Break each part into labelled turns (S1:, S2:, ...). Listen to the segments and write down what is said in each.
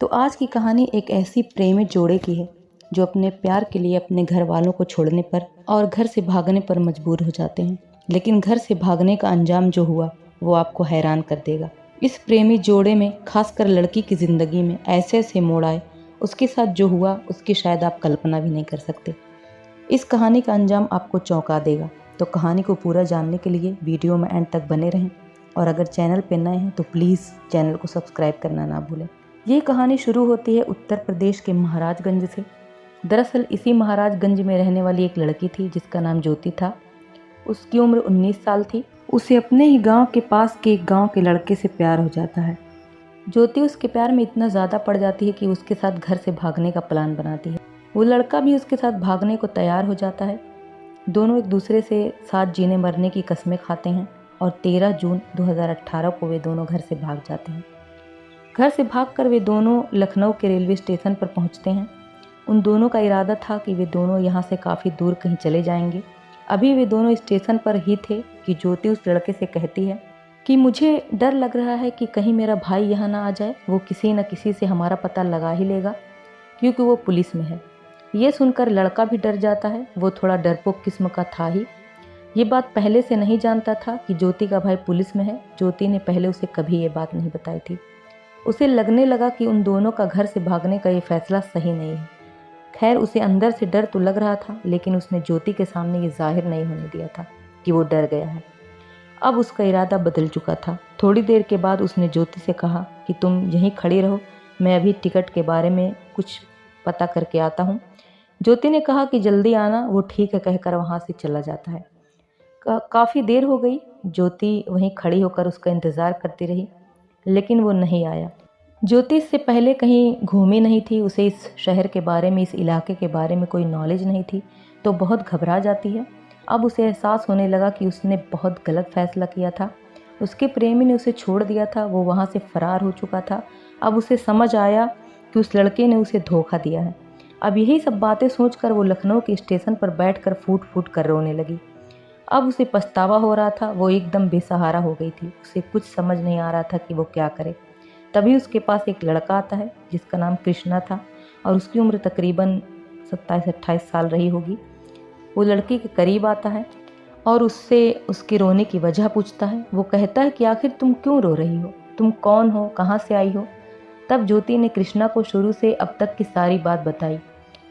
S1: तो आज की कहानी एक ऐसी प्रेमी जोड़े की है जो अपने प्यार के लिए अपने घर वालों को छोड़ने पर और घर से भागने पर मजबूर हो जाते हैं। लेकिन घर से भागने का अंजाम जो हुआ वो आपको हैरान कर देगा। इस प्रेमी जोड़े में खासकर लड़की की ज़िंदगी में ऐसे ऐसे मोड़ आए, उसके साथ जो हुआ उसकी शायद आप कल्पना भी नहीं कर सकते। इस कहानी का अंजाम आपको चौंका देगा। तो कहानी को पूरा जानने के लिए वीडियो में एंड तक बने रहें और अगर चैनल पर नए हैं तो प्लीज़ चैनल को सब्सक्राइब करना ना भूलें। ये कहानी शुरू होती है उत्तर प्रदेश के महाराजगंज से। दरअसल इसी महाराजगंज में रहने वाली एक लड़की थी जिसका नाम ज्योति था। उसकी उम्र 19 साल थी। उसे अपने ही गांव के पास के एक गांव के लड़के से प्यार हो जाता है। ज्योति उसके प्यार में इतना ज़्यादा पड़ जाती है कि उसके साथ घर से भागने का प्लान बनाती है। वो लड़का भी उसके साथ भागने को तैयार हो जाता है। दोनों एक दूसरे से साथ जीने मरने की कस्में खाते हैं और 13 जून 2018 को वे दोनों घर से भाग जाते हैं। घर से भागकर वे दोनों लखनऊ के रेलवे स्टेशन पर पहुंचते हैं। उन दोनों का इरादा था कि वे दोनों यहाँ से काफ़ी दूर कहीं चले जाएंगे। अभी वे दोनों स्टेशन पर ही थे कि ज्योति उस लड़के से कहती है कि मुझे डर लग रहा है कि कहीं मेरा भाई यहाँ ना आ जाए। वो किसी न किसी से हमारा पता लगा ही लेगा क्योंकि वो पुलिस में है। ये सुनकर लड़का भी डर जाता है। वो थोड़ा डरपोक किस्म का था ही। ये बात पहले से नहीं जानता था कि ज्योति का भाई पुलिस में है। ज्योति ने पहले उसे कभी ये बात नहीं बताई थी। उसे लगने लगा कि उन दोनों का घर से भागने का ये फैसला सही नहीं है। खैर उसे अंदर से डर तो लग रहा था, लेकिन उसने ज्योति के सामने ये जाहिर नहीं होने दिया था कि वो डर गया है। अब उसका इरादा बदल चुका था। थोड़ी देर के बाद उसने ज्योति से कहा कि तुम यहीं खड़ी रहो, मैं अभी टिकट के बारे में कुछ पता करके आता हूँ। ज्योति ने कहा कि जल्दी आना। वो ठीक है कहकर वहाँ से चला जाता है। काफ़ी देर हो गई। ज्योति वहीं खड़ी होकर उसका इंतज़ार करती रही, लेकिन वो नहीं आया। ज्योति इससे पहले कहीं घूमी नहीं थी। उसे इस शहर के बारे में, इस इलाके के बारे में कोई नॉलेज नहीं थी, तो बहुत घबरा जाती है। अब उसे एहसास होने लगा कि उसने बहुत गलत फैसला किया था। उसके प्रेमी ने उसे छोड़ दिया था, वो वहाँ से फरार हो चुका था। अब उसे समझ आया कि उस लड़के ने उसे धोखा दिया है। अब यही सब बातें सोचकर वो लखनऊ के स्टेशन पर बैठकर फूट फूट कर रोने लगी। अब उसे पछतावा हो रहा था। वो एकदम बेसहारा हो गई थी। उसे कुछ समझ नहीं आ रहा था कि वो क्या करे। तभी उसके पास एक लड़का आता है जिसका नाम कृष्णा था और उसकी उम्र तकरीबन 27-28 साल रही होगी। वो लड़की के करीब आता है और उससे उसके रोने की वजह पूछता है। वो कहता है कि आखिर तुम क्यों रो रही हो, तुम कौन हो, कहाँ से आई हो। तब ज्योति ने कृष्णा को शुरू से अब तक की सारी बात बताई।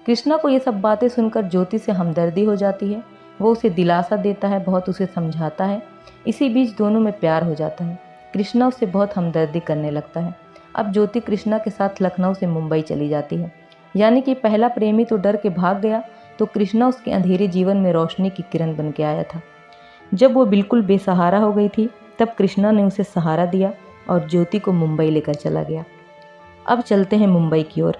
S1: कृष्णा को ये सब बातें सुनकर ज्योति से हमदर्दी हो जाती है। वो उसे दिलासा देता है, बहुत उसे समझाता है। इसी बीच दोनों में प्यार हो जाता है। कृष्णा उससे बहुत हमदर्दी करने लगता है। अब ज्योति कृष्णा के साथ लखनऊ से मुंबई चली जाती है। यानी कि पहला प्रेमी तो डर के भाग गया, तो कृष्णा उसके अंधेरे जीवन में रोशनी की किरण बन के आया था। जब वो बिल्कुल बेसहारा हो गई थी, तब कृष्णा ने उसे सहारा दिया और ज्योति को मुंबई लेकर चला गया। अब चलते हैं मुंबई की ओर।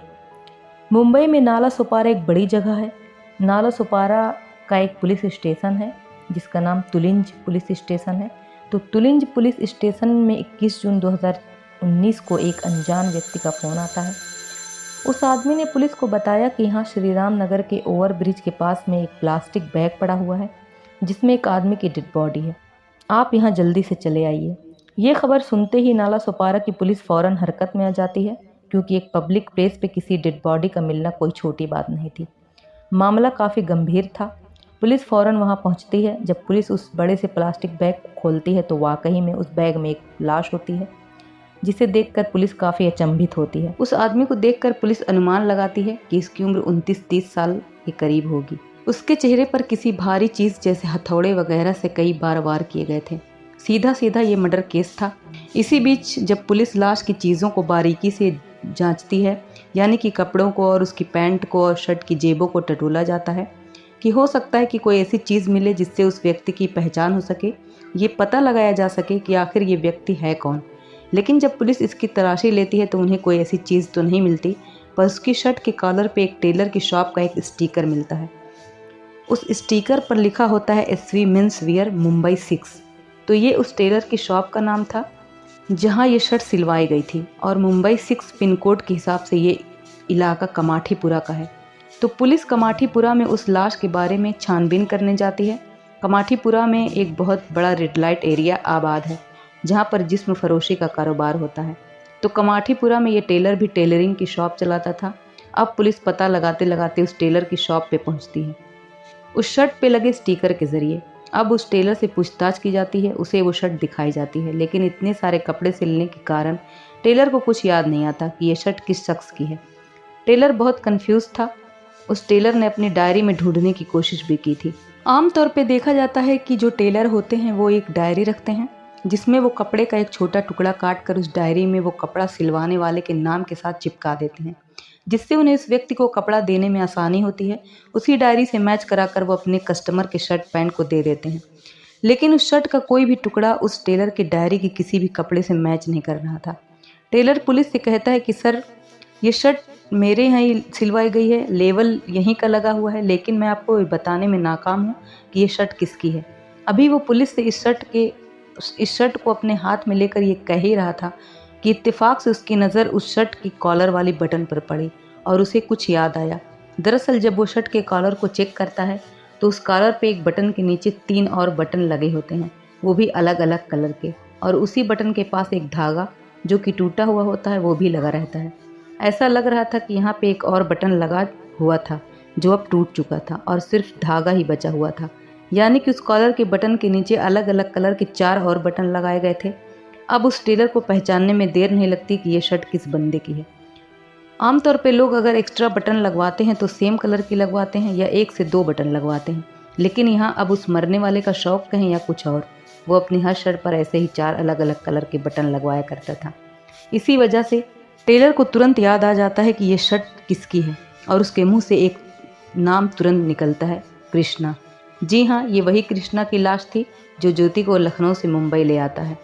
S1: मुंबई में नाला सोपारा एक बड़ी जगह है। नाला सोपारा का एक पुलिस स्टेशन है जिसका नाम तुलिंज पुलिस स्टेशन है। तो तुलिंज पुलिस स्टेशन में 21 जून 2019 को एक अनजान व्यक्ति का फ़ोन आता है। उस आदमी ने पुलिस को बताया कि यहाँ श्री राम नगर के ओवर ब्रिज के पास में एक प्लास्टिक बैग पड़ा हुआ है जिसमें एक आदमी की डेड बॉडी है। आप यहाँ जल्दी से चले आइए। ये खबर सुनते ही नाला सोपारा की पुलिस फ़ौरन हरकत में आ जाती है, क्योंकि एक पब्लिक प्लेस पे किसी डेड बॉडी का मिलना कोई छोटी बात नहीं थी। मामला काफ़ी गंभीर था। पुलिस फ़ौरन वहां पहुंचती है। जब पुलिस उस बड़े से प्लास्टिक बैग खोलती है तो वाकई में उस बैग में एक लाश होती है, जिसे देखकर पुलिस काफ़ी अचंभित होती है। उस आदमी को देखकर पुलिस अनुमान लगाती है कि इसकी उम्र 29-30 साल के करीब होगी। उसके चेहरे पर किसी भारी चीज़ जैसे हथौड़े वगैरह से कई बार वार किए गए थे। सीधा सीधा ये मर्डर केस था। इसी बीच जब पुलिस लाश की चीज़ों को बारीकी से जाँचती है, यानी कि कपड़ों को और उसकी पैंट को और शर्ट की जेबों को टटोला जाता है कि हो सकता है कि कोई ऐसी चीज़ मिले जिससे उस व्यक्ति की पहचान हो सके, ये पता लगाया जा सके कि आखिर ये व्यक्ति है कौन। लेकिन जब पुलिस इसकी तलाशी लेती है तो उन्हें कोई ऐसी चीज़ तो नहीं मिलती, पर उसकी शर्ट के कॉलर पे एक टेलर की शॉप का एक स्टिकर मिलता है। उस स्टिकर पर लिखा होता है SV मेंस वियर मुंबई 6। तो ये उस टेलर की शॉप का नाम था जहाँ ये शर्ट सिलवाई गई थी, और मुंबई 6 पिन कोड के हिसाब से ये इलाका कमाठीपुरा का है। तो पुलिस कमाठीपुरा में उस लाश के बारे में छानबीन करने जाती है। कमाठीपुरा में एक बहुत बड़ा रेड लाइट एरिया आबाद है जहाँ पर जिस्म फरोशी का कारोबार होता है। तो तो कमाठीपुरा में ये टेलर भी टेलरिंग की शॉप चलाता था। अब पुलिस पता लगाते लगाते उस टेलर की शॉप पे पहुंचती है, उस शर्ट पे लगे स्टिकर के जरिए। अब उस टेलर से पूछताछ की जाती है, उसे वो शर्ट दिखाई जाती है, लेकिन इतने सारे कपड़े सिलने के कारण टेलर को कुछ याद नहीं आता कि ये शर्ट किस शख्स की है। टेलर बहुत कंफ्यूज था। उस टेलर ने अपनी डायरी में ढूंढने की कोशिश भी की थी। आमतौर पे देखा जाता है कि जो टेलर होते हैं वो एक डायरी रखते हैं जिसमें वो कपड़े का एक छोटा टुकड़ा काट कर उस डायरी में वो कपड़ा सिलवाने वाले के नाम के साथ चिपका देते हैं, जिससे उन्हें उस व्यक्ति को कपड़ा देने में आसानी होती है। उसी डायरी से मैच कराकर वो अपने कस्टमर के शर्ट पैंट को दे देते हैं। लेकिन उस शर्ट का कोई भी टुकड़ा उस टेलर की डायरी के किसी भी कपड़े से मैच नहीं कर रहा था। टेलर पुलिस से कहता है कि सर, ये शर्ट मेरे यहाँ ही सिलवाई गई है, लेवल यहीं का लगा हुआ है, लेकिन मैं आपको बताने में नाकाम हूँ कि ये शर्ट किसकी है। अभी वो पुलिस से इस शर्ट को अपने हाथ में लेकर ये कह ही रहा था कि इत्तेफाक से उसकी नज़र उस शर्ट की कॉलर वाली बटन पर पड़ी और उसे कुछ याद आया। दरअसल जब वो शर्ट के कॉलर को चेक करता है तो उस कॉलर पे एक बटन के नीचे 3 और बटन लगे होते हैं, वो भी अलग अलग कलर के, और उसी बटन के पास एक धागा जो कि टूटा हुआ होता है वो भी लगा रहता है। ऐसा लग रहा था कि यहाँ पे एक और बटन लगा हुआ था जो अब टूट चुका था और सिर्फ धागा ही बचा हुआ था, यानी कि उस कॉलर के बटन के नीचे अलग अलग कलर के 4 और बटन लगाए गए थे। अब उस टेलर को पहचानने में देर नहीं लगती कि ये शर्ट किस बंदे की है। आमतौर पे लोग अगर एक्स्ट्रा बटन लगवाते हैं तो सेम कलर की लगवाते हैं या 1 से 2 बटन लगवाते हैं, लेकिन यहाँ अब उस मरने वाले का शौक कहें या कुछ और, वो अपनी हर शर्ट पर ऐसे ही 4 अलग अलग कलर के बटन लगवाया करता था। इसी वजह से टेलर को तुरंत याद आ जाता है कि ये शर्ट किसकी है और उसके मुंह से एक नाम तुरंत निकलता है, कृष्णा। जी हाँ, ये वही कृष्णा की लाश थी जो ज्योति को लखनऊ से मुंबई ले आता है।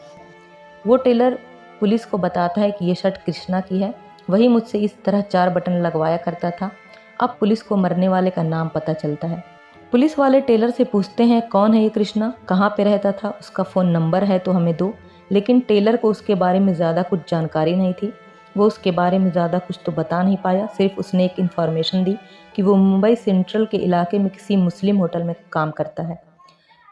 S1: वो टेलर पुलिस को बताता है कि ये शर्ट कृष्णा की है, वही मुझसे इस तरह 4 बटन लगवाया करता था। अब पुलिस को मरने वाले का नाम पता चलता है। पुलिस वाले टेलर से पूछते हैं, कौन है ये कृष्णा, कहाँ पे रहता था, उसका फ़ोन नंबर है तो हमें दो। लेकिन टेलर को उसके बारे में ज़्यादा कुछ जानकारी नहीं थी। वो उसके बारे में ज़्यादा कुछ तो बता नहीं पाया, सिर्फ उसने एक इन्फॉर्मेशन दी कि वो मुंबई सेंट्रल के इलाके में किसी मुस्लिम होटल में काम करता है।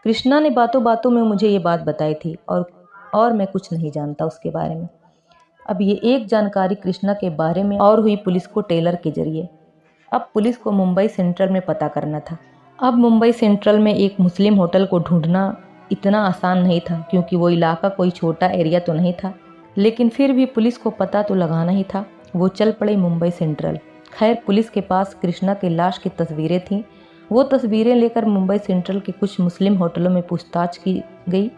S1: कृष्णा ने बातों बातों में मुझे ये बात बताई थी और मैं कुछ नहीं जानता उसके बारे में। अब ये एक जानकारी कृष्णा के बारे में और हुई पुलिस को टेलर के जरिए। अब पुलिस को मुंबई सेंट्रल में पता करना था। अब मुंबई सेंट्रल में एक मुस्लिम होटल को ढूंढना इतना आसान नहीं था, क्योंकि वो इलाका कोई छोटा एरिया तो नहीं था, लेकिन फिर भी पुलिस को पता तो लगाना ही था। वो चल पड़े मुंबई सेंट्रल। खैर, पुलिस के पास कृष्णा की लाश की तस्वीरें थीं। वो तस्वीरें लेकर मुंबई सेंट्रल के कुछ मुस्लिम होटलों में पूछताछ की गई।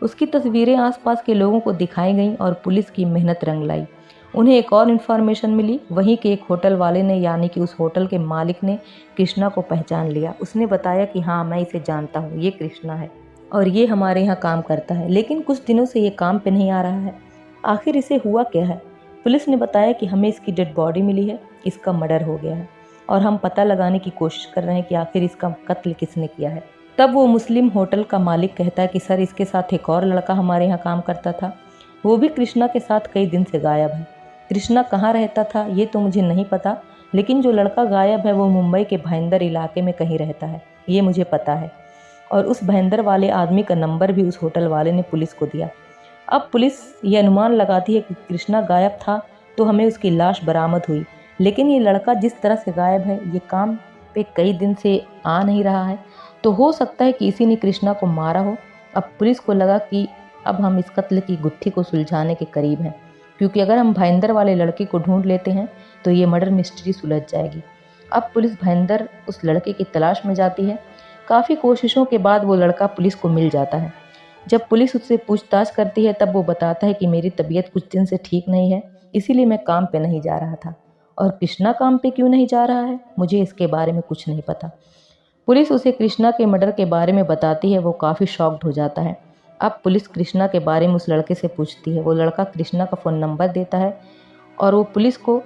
S1: उसकी तस्वीरें आसपास के लोगों को दिखाई गईं और पुलिस की मेहनत रंग लाई। उन्हें एक और इन्फॉर्मेशन मिली। वहीं के एक होटल वाले ने, यानी कि उस होटल के मालिक ने कृष्णा को पहचान लिया। उसने बताया कि हाँ, मैं इसे जानता हूँ, ये कृष्णा है और ये हमारे यहाँ काम करता है, लेकिन कुछ दिनों से ये काम पे नहीं आ रहा है। आखिर इसे हुआ क्या है? पुलिस ने बताया कि हमें इसकी डेड बॉडी मिली है, इसका मर्डर हो गया है और हम पता लगाने की कोशिश कर रहे हैं कि आखिर इसका कत्ल किसने किया है। तब वो मुस्लिम होटल का मालिक कहता है कि सर, इसके साथ एक और लड़का हमारे यहाँ काम करता था, वो भी कृष्णा के साथ कई दिन से गायब है। कृष्णा कहाँ रहता था ये तो मुझे नहीं पता, लेकिन जो लड़का गायब है वो मुंबई के भाईंदर इलाके में कहीं रहता है, ये मुझे पता है। और उस भाईंदर वाले आदमी का नंबर भी उस होटल वाले ने पुलिस को दिया। अब पुलिस ये अनुमान लगाती है कि कृष्णा गायब था तो हमें उसकी लाश बरामद हुई, लेकिन ये लड़का जिस तरह से गायब है, ये काम पे कई दिन से आ नहीं रहा है, तो हो सकता है कि इसी ने कृष्णा को मारा हो। अब पुलिस को लगा कि अब हम इस कत्ल की गुत्थी को सुलझाने के करीब हैं, क्योंकि अगर हम भाईंदर वाले लड़के को ढूंढ लेते हैं तो ये मर्डर मिस्ट्री सुलझ जाएगी। अब पुलिस भाईंदर उस लड़के की तलाश में जाती है। काफ़ी कोशिशों के बाद वो लड़का पुलिस को मिल जाता है। जब पुलिस उससे पूछताछ करती है तब वो बताता है कि मेरी तबीयत कुछ दिन से ठीक नहीं है, इसीलिए मैं काम पे नहीं जा रहा था। और कृष्णा काम पे क्यों नहीं जा रहा है, मुझे इसके बारे में कुछ नहीं पता। पुलिस उसे कृष्णा के मर्डर के बारे में बताती है। वो काफ़ी शॉक्ड हो जाता है। अब पुलिस कृष्णा के बारे में उस लड़के से पूछती है। वो लड़का कृष्णा का फ़ोन नंबर देता है और वो पुलिस को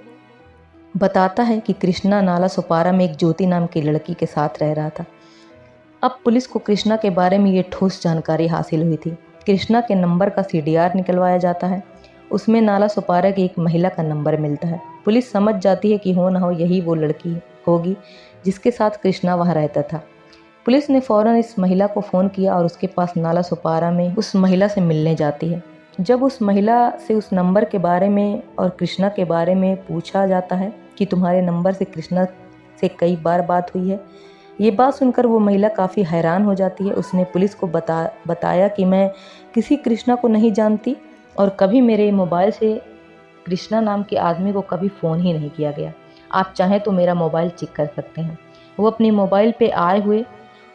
S1: बताता है कि कृष्णा नाला सुपारा में एक ज्योति नाम की लड़की के साथ रह रहा था। अब पुलिस को कृष्णा के बारे में ये ठोस जानकारी हासिल हुई थी। कृष्णा के नंबर का CDR निकलवाया जाता है। उसमें नाला सुपारा की एक महिला का नंबर मिलता है। पुलिस समझ जाती है कि हो ना हो यही वो लड़की होगी जिसके साथ कृष्णा वहाँ रहता था। पुलिस ने फ़ौरन इस महिला को फ़ोन किया और उसके पास नाला सुपारा में उस महिला से मिलने जाती है। जब उस महिला से उस नंबर के बारे में और कृष्णा के बारे में पूछा जाता है कि तुम्हारे नंबर से कृष्णा से कई बार बात हुई है, ये बात सुनकर वो महिला काफ़ी हैरान हो जाती है। उसने पुलिस को बताया कि मैं किसी कृष्णा को नहीं जानती और कभी मेरे मोबाइल से कृष्णा नाम के आदमी को कभी फ़ोन ही नहीं किया गया। आप चाहें तो मेरा मोबाइल चेक कर सकते हैं। वो अपने मोबाइल पे आए हुए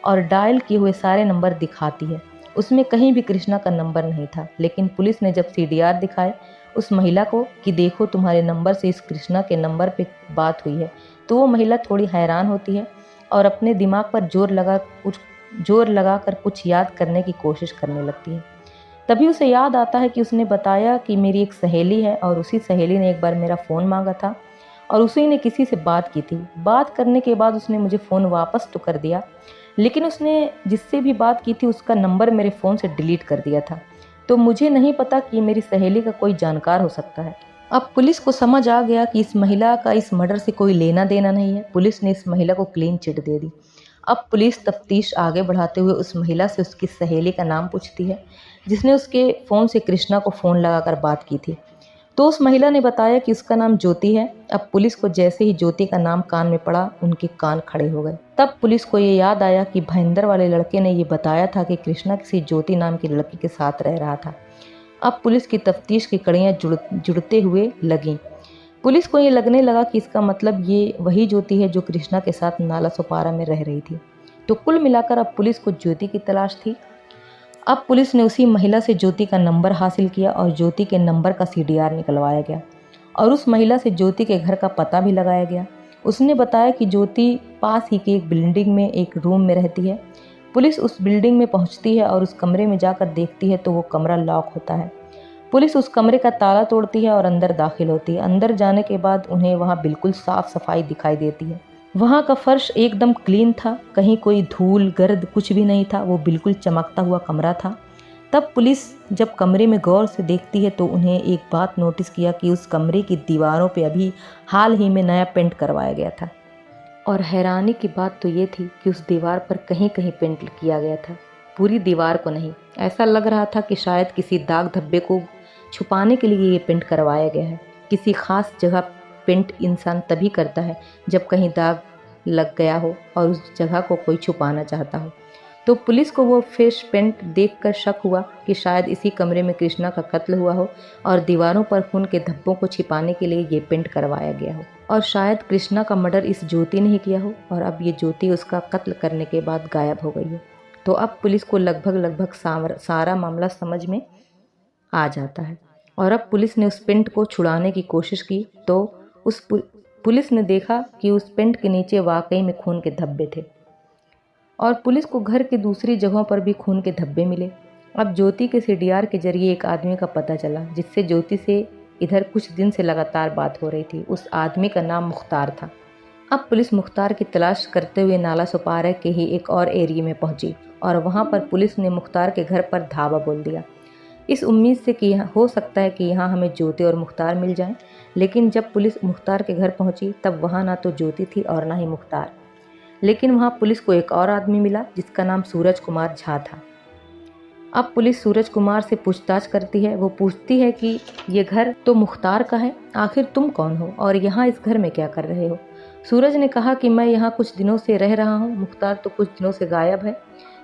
S1: और डायल किए हुए सारे नंबर दिखाती है। उसमें कहीं भी कृष्णा का नंबर नहीं था। लेकिन पुलिस ने जब सीडीआर दिखाए उस महिला को कि देखो तुम्हारे नंबर से इस कृष्णा के नंबर पे बात हुई है, तो वो महिला थोड़ी हैरान होती है और अपने दिमाग पर जोर लगा कर कुछ याद करने की कोशिश करने लगती है। तभी उसे याद आता है कि उसने बताया कि मेरी एक सहेली है और उसी सहेली ने एक बार मेरा फ़ोन मांगा था और उसी ने किसी से बात की थी। बात करने के बाद उसने मुझे फ़ोन वापस तो कर दिया, लेकिन उसने जिससे भी बात की थी उसका नंबर मेरे फ़ोन से डिलीट कर दिया था। तो मुझे नहीं पता कि मेरी सहेली का कोई जानकार हो सकता है। अब पुलिस को समझ आ गया कि इस महिला का इस मर्डर से कोई लेना देना नहीं है। पुलिस ने इस महिला को क्लीन चिट दे दी। अब पुलिस तफ्तीश आगे बढ़ाते हुए उस महिला से उसकी सहेली का नाम पूछती है, जिसने उसके फ़ोन से कृष्णा को फ़ोन लगाकर बात की थी। तो उस महिला ने बताया कि उसका नाम ज्योति है। अब पुलिस को जैसे ही ज्योति का नाम कान में पड़ा, उनके कान खड़े हो गए। तब पुलिस को ये याद आया कि भयंदर वाले लड़के ने ये बताया था कि कृष्णा किसी ज्योति नाम की लड़की के साथ रह रहा था। अब पुलिस की तफ्तीश की कड़ियाँ जुड़ते हुए लगीं। पुलिस को ये लगने लगा कि इसका मतलब ये वही ज्योति है जो कृष्णा के साथ नाला सोपारा में रह रही थी। तो कुल मिलाकर अब पुलिस को ज्योति की तलाश थी। अब पुलिस ने उसी महिला से ज्योति का नंबर हासिल किया और ज्योति के नंबर का सीडीआर निकलवाया गया और उस महिला से ज्योति के घर का पता भी लगाया गया। उसने बताया कि ज्योति पास ही की एक बिल्डिंग में एक रूम में रहती है। पुलिस उस बिल्डिंग में पहुंचती है और उस कमरे में जाकर देखती है तो वो कमरा लॉक होता है। पुलिस उस कमरे का ताला तोड़ती है और अंदर दाखिल होती है। अंदर जाने के बाद उन्हें वहाँ बिल्कुल साफ सफाई दिखाई देती है। वहाँ का फर्श एकदम क्लीन था, कहीं कोई धूल गर्द कुछ भी नहीं था। वो बिल्कुल चमकता हुआ कमरा था। तब पुलिस जब कमरे में गौर से देखती है तो उन्हें एक बात नोटिस किया कि उस कमरे की दीवारों पे अभी हाल ही में नया पेंट करवाया गया था। और हैरानी की बात तो ये थी कि उस दीवार पर कहीं कहीं पेंट किया गया था, पूरी दीवार को नहीं। ऐसा लग रहा था कि शायद किसी दाग धब्बे को छुपाने के लिए ये पेंट करवाया गया है। किसी खास जगह पेंट इंसान तभी करता है जब कहीं दाग लग गया हो और उस जगह को कोई छुपाना चाहता हो। तो पुलिस को वो फेस पेंट देखकर शक हुआ कि शायद इसी कमरे में कृष्णा का कत्ल हुआ हो और दीवारों पर खून के धब्बों को छिपाने के लिए ये पेंट करवाया गया हो और शायद कृष्णा का मर्डर इस ज्योति ने ही किया हो और अब ये ज्योति उसका कत्ल करने के बाद गायब हो गई हो। तो अब पुलिस को लगभग सारा मामला समझ में आ जाता है और अब पुलिस ने उस पेंट को छुड़ाने की कोशिश की तो पुलिस ने देखा कि उस पेंट के नीचे वाकई में खून के धब्बे थे और पुलिस को घर की दूसरी जगहों पर भी खून के धब्बे मिले। अब ज्योति के सीडीआर के जरिए एक आदमी का पता चला जिससे ज्योति से इधर कुछ दिन से लगातार बात हो रही थी। उस आदमी का नाम मुख्तार था। अब पुलिस मुख्तार की तलाश करते हुए नाला सोपारा के ही एक और एरिया में पहुंची और वहां पर पुलिस ने मुख्तार के घर पर धावा बोल दिया, इस उम्मीद से कि हो सकता है कि यहाँ हमें ज्योति और मुख्तार मिल जाएं। लेकिन जब पुलिस मुख्तार के घर पहुंची तब वहाँ ना तो ज्योति थी और ना ही मुख्तार। लेकिन वहाँ पुलिस को एक और आदमी मिला जिसका नाम सूरज कुमार झा था। अब पुलिस सूरज कुमार से पूछताछ करती है। वो पूछती है कि ये घर तो मुख्तार का है, आखिर तुम कौन हो और यहाँ इस घर में क्या कर रहे हो। सूरज ने कहा कि मैं यहाँ कुछ दिनों से रह रहा हूँ, मुख्तार तो कुछ दिनों से गायब है।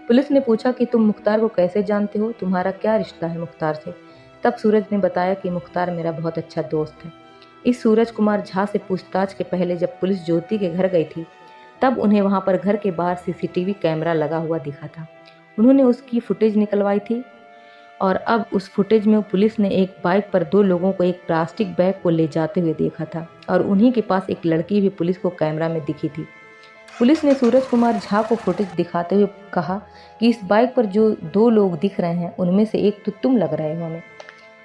S1: पुलिस ने पूछा कि तुम मुख्तार को कैसे जानते हो, तुम्हारा क्या रिश्ता है मुख्तार से। तब सूरज ने बताया कि मुख्तार मेरा बहुत अच्छा दोस्त है। इस सूरज कुमार झा से पूछताछ के पहले जब पुलिस ज्योति के घर गई थी तब उन्हें वहां पर घर के बाहर सीसीटीवी कैमरा लगा हुआ दिखा था। उन्होंने उसकी फुटेज निकलवाई थी और अब उस फुटेज में पुलिस ने एक बाइक पर दो लोगों को एक प्लास्टिक बैग को ले जाते हुए देखा था और उन्हीं के पास एक लड़की भी पुलिस को कैमरा में दिखी थी। पुलिस ने सूरज कुमार झा को फुटेज दिखाते हुए कहा कि इस बाइक पर जो दो लोग दिख रहे हैं उनमें से एक तो तुम लग रहे हो हमें।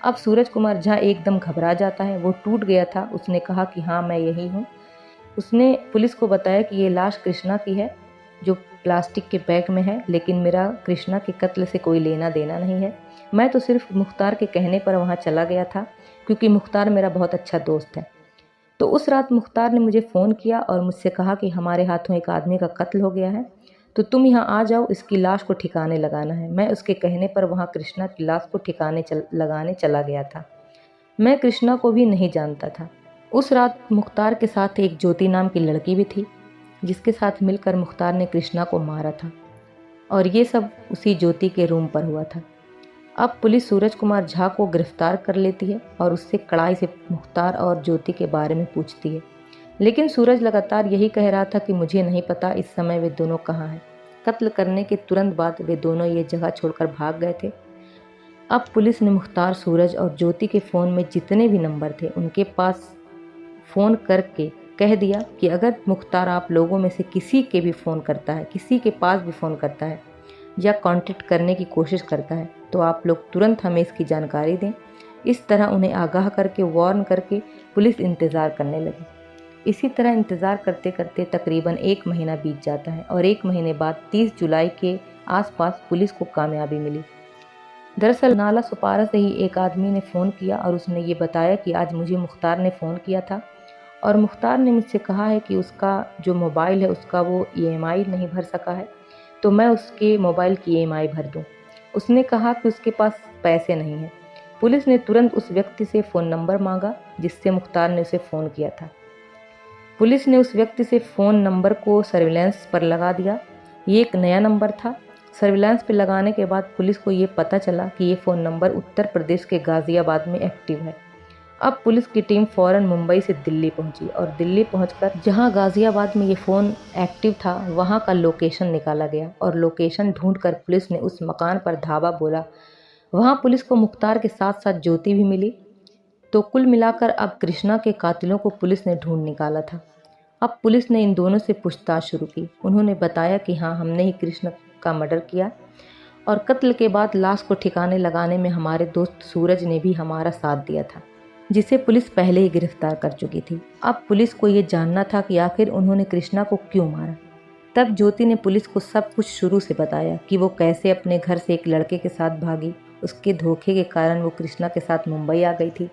S1: अब सूरज कुमार झा एकदम घबरा जाता है, वो टूट गया था। उसने कहा कि हाँ मैं यही हूँ। उसने पुलिस को बताया कि ये लाश कृष्णा की है जो प्लास्टिक के बैग में है, लेकिन मेरा कृष्णा के कत्ल से कोई लेना देना नहीं है। मैं तो सिर्फ मुख्तार के कहने पर वहाँ चला गया था क्योंकि मुख्तार मेरा बहुत अच्छा दोस्त है। तो उस रात मुख्तार ने मुझे फ़ोन किया और मुझसे कहा कि हमारे हाथों एक आदमी का कत्ल हो गया है, तो तुम यहाँ आ जाओ, इसकी लाश को ठिकाने लगाना है। मैं उसके कहने पर वहाँ कृष्णा की लाश को ठिकाने लगाने चला गया था। मैं कृष्णा को भी नहीं जानता था। उस रात मुख्तार के साथ एक ज्योति नाम की लड़की भी थी, जिसके साथ मिलकर मुख्तार ने कृष्णा को मारा था, और ये सब उसी ज्योति के रूम पर हुआ था। अब पुलिस सूरज कुमार झा को गिरफ्तार कर लेती है और उससे कड़ाई से मुख्तार और ज्योति के बारे में पूछती है, लेकिन सूरज लगातार यही कह रहा था कि मुझे नहीं पता इस समय वे दोनों कहाँ हैं। कत्ल करने के तुरंत बाद वे दोनों ये जगह छोड़कर भाग गए थे। अब पुलिस ने मुख्तार, सूरज और ज्योति के फ़ोन में जितने भी नंबर थे उनके पास फ़ोन करके कह दिया कि अगर मुख्तार आप लोगों में से किसी के भी फ़ोन करता है, किसी के पास भी फ़ोन करता है या कांटेक्ट करने की कोशिश करता है, तो आप लोग तुरंत हमें इसकी जानकारी दें। इस तरह उन्हें आगाह करके, वार्न करके पुलिस इंतज़ार करने लगी। इसी तरह इंतज़ार करते करते तकरीबन 1 महीना बीत जाता है और 1 महीने बाद 30 जुलाई के आसपास पुलिस को कामयाबी मिली। दरअसल नाला सुपारा से ही एक आदमी ने फ़ोन किया और उसने ये बताया कि आज मुझे मुख्तार ने फ़ोन किया था और मुख्तार ने मुझसे कहा है कि उसका जो मोबाइल है उसका वो EMI नहीं भर सका है, तो मैं उसके मोबाइल की EMI भर दूँ। उसने कहा कि उसके पास पैसे नहीं हैं। पुलिस ने तुरंत उस व्यक्ति से फ़ोन नंबर मांगा जिससे मुख्तार ने उसे फ़ोन किया था। पुलिस ने उस व्यक्ति से फ़ोन नंबर को सर्विलांस पर लगा दिया। ये एक नया नंबर था। सर्विलांस पर लगाने के बाद पुलिस को ये पता चला कि ये फ़ोन नंबर उत्तर प्रदेश के गाज़ियाबाद में एक्टिव है। अब पुलिस की टीम फ़ौरन मुंबई से दिल्ली पहुंची और दिल्ली पहुंचकर जहां गाज़ियाबाद में ये फ़ोन एक्टिव था वहां का लोकेशन निकाला गया और लोकेशन ढूंढकर पुलिस ने उस मकान पर धावा बोला। वहां पुलिस को मुख्तार के साथ साथ ज्योति भी मिली। तो कुल मिलाकर अब कृष्णा के कातिलों को पुलिस ने ढूंढ निकाला था। अब पुलिस ने इन दोनों से पूछताछ शुरू की। उन्होंने बताया कि हाँ, हमने ही कृष्ण का मर्डर किया और कत्ल के बाद लाश को ठिकाने लगाने में हमारे दोस्त सूरज ने भी हमारा साथ दिया था, जिसे पुलिस पहले ही गिरफ्तार कर चुकी थी। अब पुलिस को ये जानना था कि आखिर उन्होंने कृष्णा को क्यों मारा। तब ज्योति ने पुलिस को सब कुछ शुरू से बताया कि वो कैसे अपने घर से एक लड़के के साथ भागी, उसके धोखे के कारण वो कृष्णा के साथ मुंबई आ गई थी।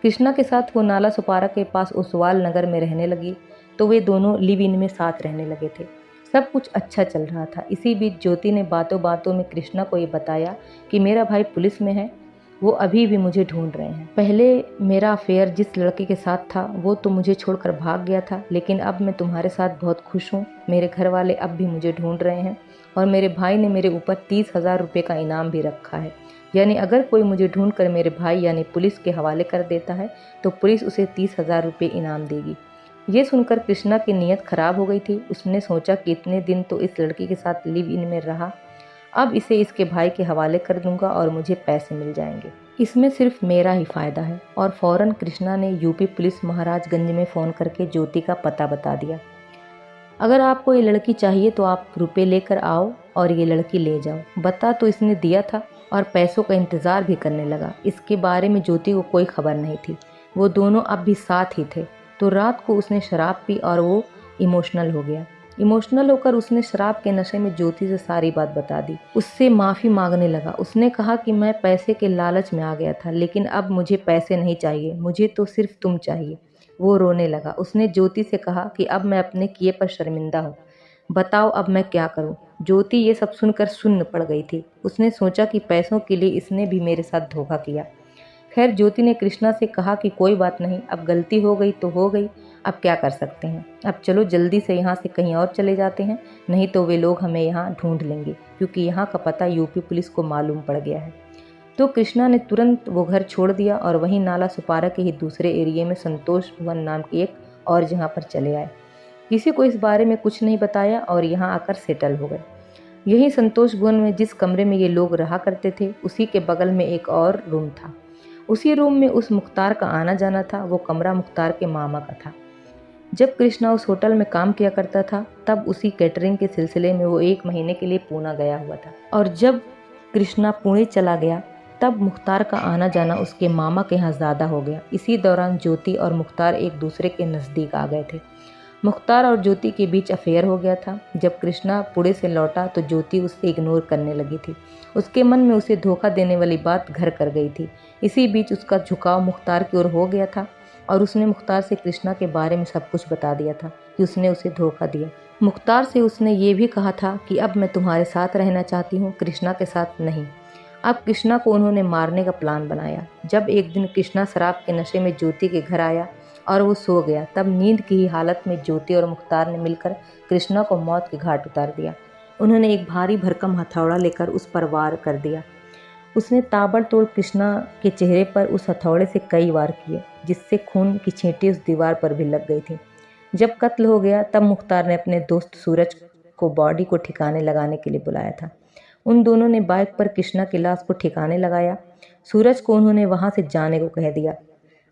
S1: कृष्णा के साथ वो नाला सुपारा के पास ओसवाल नगर में रहने लगी, तो वे दोनों लिव इन में साथ रहने लगे थे। सब कुछ अच्छा चल रहा था। इसी बीच ज्योति ने बातों बातों में कृष्णा को ये बताया कि मेरा भाई पुलिस में है, वो अभी भी मुझे ढूंढ रहे हैं। पहले मेरा अफेयर जिस लड़के के साथ था वो तो मुझे छोड़कर भाग गया था, लेकिन अब मैं तुम्हारे साथ बहुत खुश हूँ। मेरे घर वाले अब भी मुझे ढूंढ रहे हैं और मेरे भाई ने मेरे ऊपर 30,000 रुपये का इनाम भी रखा है। यानी अगर कोई मुझे ढूंढ कर मेरे भाई यानी पुलिस के हवाले कर देता है तो पुलिस उसे 30,000 रुपये इनाम देगी। ये सुनकर कृष्णा की नीयत खराब हो गई थी। उसने सोचा कि इतने दिन तो इस लड़की के साथ लिव इन में रहा, अब इसे इसके भाई के हवाले कर दूंगा और मुझे पैसे मिल जाएंगे। इसमें सिर्फ मेरा ही फ़ायदा है। और फ़ौरन कृष्णा ने यूपी पुलिस महाराजगंज में फ़ोन करके ज्योति का पता बता दिया। अगर आपको ये लड़की चाहिए तो आप रुपए लेकर आओ और ये लड़की ले जाओ। बता तो इसने दिया था और पैसों का इंतज़ार भी करने लगा। इसके बारे में ज्योति को कोई खबर नहीं थी। वो दोनों अब भी साथ ही थे। तो रात को उसने शराब पी और वो इमोशनल हो गया। इमोशनल होकर उसने शराब के नशे में ज्योति से सारी बात बता दी। उससे माफ़ी मांगने लगा। उसने कहा कि मैं पैसे के लालच में आ गया था, लेकिन अब मुझे पैसे नहीं चाहिए, मुझे तो सिर्फ तुम चाहिए। वो रोने लगा। उसने ज्योति से कहा कि अब मैं अपने किए पर शर्मिंदा हूँ, बताओ अब मैं क्या करूँ। ज्योति ये सब सुनकर सुन्न पड़ गई थी। उसने सोचा कि पैसों के लिए इसने भी मेरे साथ धोखा किया। खैर ज्योति ने कृष्णा से कहा कि कोई बात नहीं, अब गलती हो गई तो हो गई, अब क्या कर सकते हैं। अब चलो जल्दी से यहाँ से कहीं और चले जाते हैं, नहीं तो वे लोग हमें यहाँ ढूंढ लेंगे, क्योंकि यहाँ का पता यूपी पुलिस को मालूम पड़ गया है। तो कृष्णा ने तुरंत वो घर छोड़ दिया और वहीं नाला सुपारा के ही दूसरे एरिया में संतोष भवन नाम की एक और जगह पर चले आए। किसी को इस बारे में कुछ नहीं बताया और यहाँ आकर सेटल हो गए। यही संतोष भवन में जिस कमरे में ये लोग रहा करते थे उसी के बगल में एक और रूम था। उसी रूम में उस मुख्तार का आना जाना था। वो कमरा मुख्तार के मामा का था। जब कृष्णा उस होटल में काम किया करता था तब उसी कैटरिंग के सिलसिले में वो 1 महीने के लिए पूना गया हुआ था। और जब कृष्णा पुणे चला गया तब मुख्तार का आना जाना उसके मामा के यहाँ ज़्यादा हो गया। इसी दौरान ज्योति और मुख्तार एक दूसरे के नज़दीक आ गए थे। मुख्तार और ज्योति के बीच अफेयर हो गया था। जब कृष्णा पुणे से लौटा तो ज्योति उसे इग्नोर करने लगी थी। उसके मन में उसे धोखा देने वाली बात घर कर गई थी। इसी बीच उसका झुकाव मुख्तार की ओर हो गया था और उसने मुख्तार से कृष्णा के बारे में सब कुछ बता दिया था कि उसने उसे धोखा दिया। मुख्तार से उसने ये भी कहा था कि अब मैं तुम्हारे साथ रहना चाहती हूँ, कृष्णा के साथ नहीं। अब कृष्णा को उन्होंने मारने का प्लान बनाया। जब एक दिन कृष्णा शराब के नशे में ज्योति के घर आया और वो सो गया, तब नींद की ही हालत में ज्योति और मुख्तार ने मिलकर कृष्णा को मौत के घाट उतार दिया। उन्होंने एक भारी भरकम हथौड़ा लेकर उस पर वार कर दिया। उसने ताबड़तोड़ कृष्णा के चेहरे पर उस हथौड़े से कई वार किए, जिससे खून की छींटें उस दीवार पर भी लग गई थी। जब कत्ल हो गया तब मुख्तार ने अपने दोस्त सूरज को बॉडी को ठिकाने लगाने के लिए बुलाया था। उन दोनों ने बाइक पर कृष्णा की लाश को ठिकाने लगाया। सूरज को उन्होंने वहां से जाने को कह दिया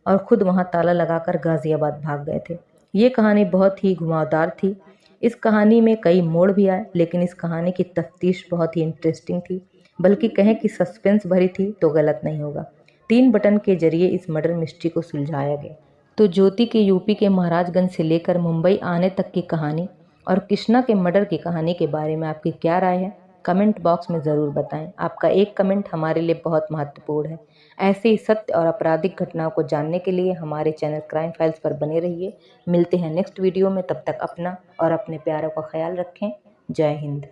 S1: और खुद वहां ताला लगाकर गाजियाबाद भाग गए थे। ये कहानी बहुत ही घुमावदार थी। इस कहानी में कई मोड़ भी आए, लेकिन इस कहानी की तफ्तीश बहुत ही इंटरेस्टिंग थी, बल्कि कहें कि सस्पेंस भरी थी तो गलत नहीं होगा। 3 बटन के जरिए इस मर्डर मिस्ट्री को सुलझाया गया। तो ज्योति के यूपी के महाराजगंज से लेकर मुंबई आने तक की कहानी और कृष्णा के मर्डर की कहानी के बारे में आपकी क्या राय है, कमेंट बॉक्स में ज़रूर बताएं। आपका एक कमेंट हमारे लिए बहुत महत्वपूर्ण है। ऐसे ही सत्य और आपराधिक घटनाओं को जानने के लिए हमारे चैनल क्राइम फाइल्स पर बने रहिए। मिलते हैं नेक्स्ट वीडियो में, तब तक अपना और अपने प्यारों का ख्याल रखें। जय हिंद।